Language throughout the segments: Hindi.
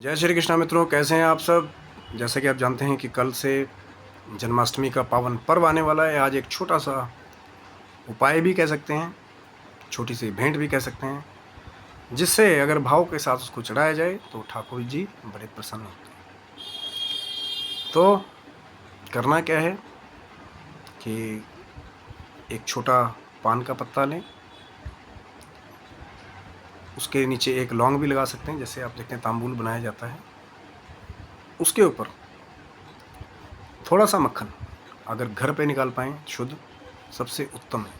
जय श्री कृष्णा मित्रों, कैसे हैं आप सब। जैसे कि आप जानते हैं कि कल से जन्माष्टमी का पावन पर्व आने वाला है। आज एक छोटा सा उपाय भी कह सकते हैं, छोटी सी भेंट भी कह सकते हैं, जिससे अगर भाव के साथ उसको चढ़ाया जाए तो ठाकुर जी बड़े प्रसन्न होते हैं। तो करना क्या है कि एक छोटा पान का पत्ता लें, उसके नीचे एक लौंग भी लगा सकते हैं, जैसे आप देखते हैं तांबूल बनाया जाता है। उसके ऊपर थोड़ा सा मक्खन अगर घर पे निकाल पाएँ शुद्ध, सबसे उत्तम है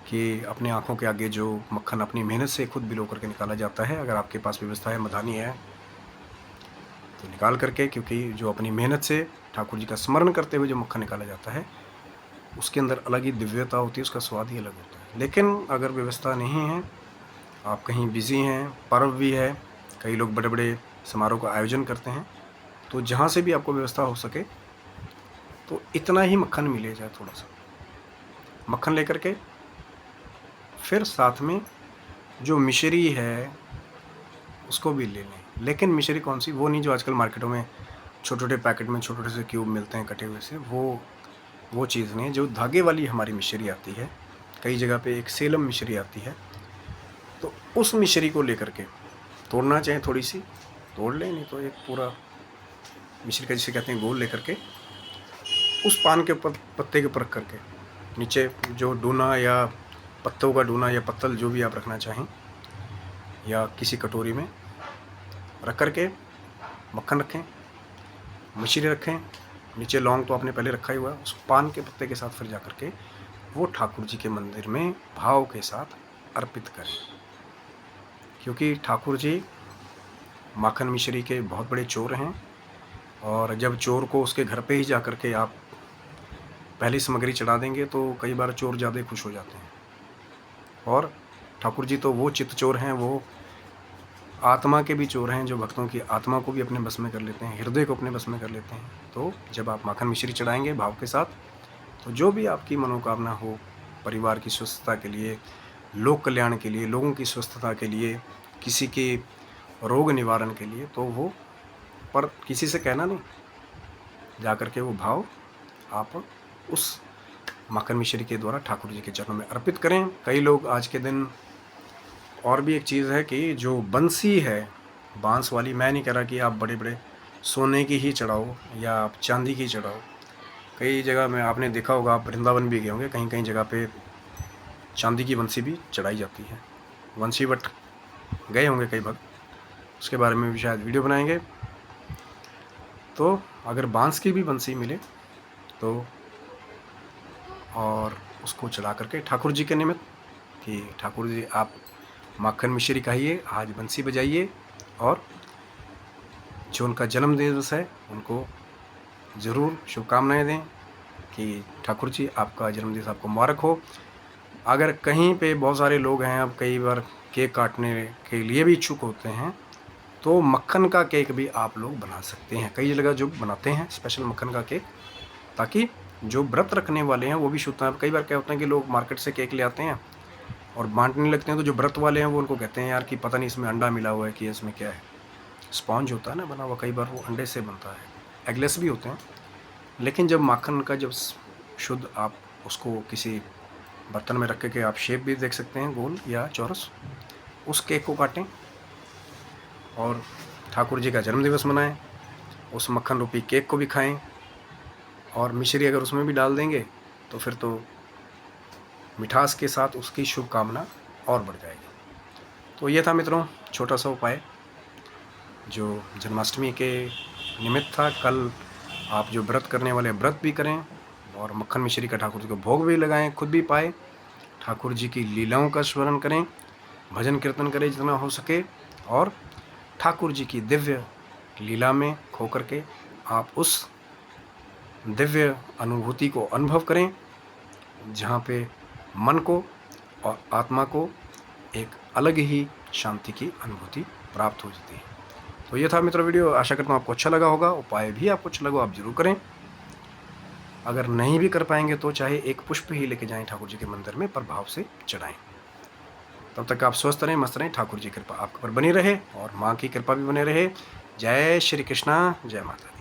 कि अपने आँखों के आगे जो मक्खन अपनी मेहनत से खुद बिलो करके निकाला जाता है, अगर आपके पास व्यवस्था है, मधानी है, तो निकाल करके, क्योंकि जो अपनी मेहनत से ठाकुर जी का स्मरण करते हुए जो मक्खन निकाला जाता है, उसके अंदर अलग ही दिव्यता होती है, उसका स्वाद ही अलग होता है। लेकिन अगर व्यवस्था नहीं है, आप कहीं बिज़ी हैं, पर्व भी है, कई लोग बड़े बड़े समारोह का आयोजन करते हैं, तो जहाँ से भी आपको व्यवस्था हो सके तो इतना ही मक्खन मिले जाए, थोड़ा सा मक्खन लेकर के फिर साथ में जो मिश्री है उसको भी ले लें। लेकिन मिश्री कौन सी, वो नहीं जो आजकल मार्केटों में छोटे-छोटे पैकेट में छोटे-छोटे से क्यूब मिलते हैं कटे हुए से, वो चीज़ नहीं है। जो धागे वाली हमारी मिश्री आती है, कई जगह पे एक सेलम मिश्री आती है, तो उस मिश्री को लेकर के तोड़ना चाहे थोड़ी सी तोड़ लें, नहीं तो एक पूरा मिश्री का जिसे कहते हैं गोल लेकर के उस पान के ऊपर पत्ते के ऊपर रख करके नीचे जो डूना या पत्तों का डूना या पत्तल जो भी आप रखना चाहें, या किसी कटोरी में रख करके मक्खन रखें, मिश्री रखें, नीचे लौंग तो आपने पहले रखा ही हुआ है, उस पान के पत्ते के साथ फिर जा कर के वो ठाकुर जी के मंदिर में भाव के साथ अर्पित करें। क्योंकि ठाकुर जी माखन मिश्री के बहुत बड़े चोर हैं, और जब चोर को उसके घर पे ही जा कर के आप पहली सामग्री चढ़ा देंगे तो कई बार चोर ज़्यादा खुश हो जाते हैं। और ठाकुर जी तो वो चित्त चोर हैं, वो आत्मा के भी चोर हैं, जो भक्तों की आत्मा को भी अपने बस में कर लेते हैं, हृदय को अपने बस में कर लेते हैं। तो जब आप माखन मिश्री चढ़ाएंगे भाव के साथ, तो जो भी आपकी मनोकामना हो, परिवार की स्वस्थता के लिए, लोक कल्याण के लिए, लोगों की स्वस्थता के लिए, किसी के रोग निवारण के लिए, तो वो पर किसी से कहना नहीं, जा कर के वो भाव आप उस माखन मिश्री के द्वारा ठाकुर जी के चरणों में अर्पित करें। कई लोग आज के दिन, और भी एक चीज़ है कि जो बंसी है बांस वाली, मैं नहीं कह रहा कि आप बड़े बड़े सोने की ही चढ़ाओ या आप चांदी की चढ़ाओ। कई जगह में आपने देखा होगा, आप वृंदावन भी गए होंगे, कहीं कहीं जगह पे चांदी की बंसी भी चढ़ाई जाती है। बंसी बट गए होंगे कई भक्त, उसके बारे में भी शायद वीडियो बनाएंगे। तो अगर बांस की भी बंसी मिले तो, और उसको चढ़ा करके ठाकुर जी के निमित्त, कि ठाकुर जी आप माखन मिश्री खाइए, आज बंसी बजाइए, और जो उनका जन्म दिवस है उनको ज़रूर शुभकामनाएं दें कि ठाकुर जी आपका जन्मदिवस आपको मुबारक हो। अगर कहीं पे बहुत सारे लोग हैं, अब कई बार केक काटने के लिए भी इच्छुक होते हैं, तो मक्खन का केक भी आप लोग बना सकते हैं। कई जगह जो बनाते हैं स्पेशल मक्खन का केक, ताकि जो व्रत रखने वाले हैं वो भी शुद्ध हैं। कई बार क्या होता है कि लोग मार्केट से केक ले आते हैं और बांटने लगते हैं, तो जो व्रत वाले हैं वो उनको कहते हैं यार कि पता नहीं इसमें अंडा मिला हुआ है कि इसमें क्या है। स्पॉन्ज होता है ना बना हुआ, कई बार वो अंडे से बनता है, एगलेस भी होते हैं। लेकिन जब माखन का जब शुद्ध आप उसको किसी बर्तन में रख के आप शेप भी देख सकते हैं, गोल या चौरस, उस केक को काटें और ठाकुर जी का जन्मदिवस मनाएं, उस मक्खन रूपी केक को भी खाएं, और मिश्री अगर उसमें भी डाल देंगे तो फिर तो मिठास के साथ उसकी शुभकामना और बढ़ जाएगी। तो ये था मित्रों छोटा सा उपाय जो जन्माष्टमी के निमित्त था। कल आप जो व्रत करने वाले व्रत भी करें, और मक्खन मिश्री का ठाकुर जी को भोग भी लगाएं, खुद भी पाए, ठाकुर जी की लीलाओं का स्मरण करें, भजन कीर्तन करें जितना हो सके, और ठाकुर जी की दिव्य लीला में खो करके आप उस दिव्य अनुभूति को अनुभव करें, जहाँ पे मन को और आत्मा को एक अलग ही शांति की अनुभूति प्राप्त हो जाती है। तो ये था मित्रों वीडियो, आशा करता हूँ आपको अच्छा लगा होगा। उपाय भी आपको अच्छा लगा, आप जरूर करें। अगर नहीं भी कर पाएंगे तो चाहे एक पुष्प ही लेके जाएं ठाकुर जी के मंदिर में, पर भाव से चढ़ाएं। तब तक आप स्वस्थ रहें, मस्त रहें। ठाकुर जी की कृपा आपके ऊपर बनी रहे और माँ की कृपा भी बने रहे। जय श्री कृष्णा, जय माता।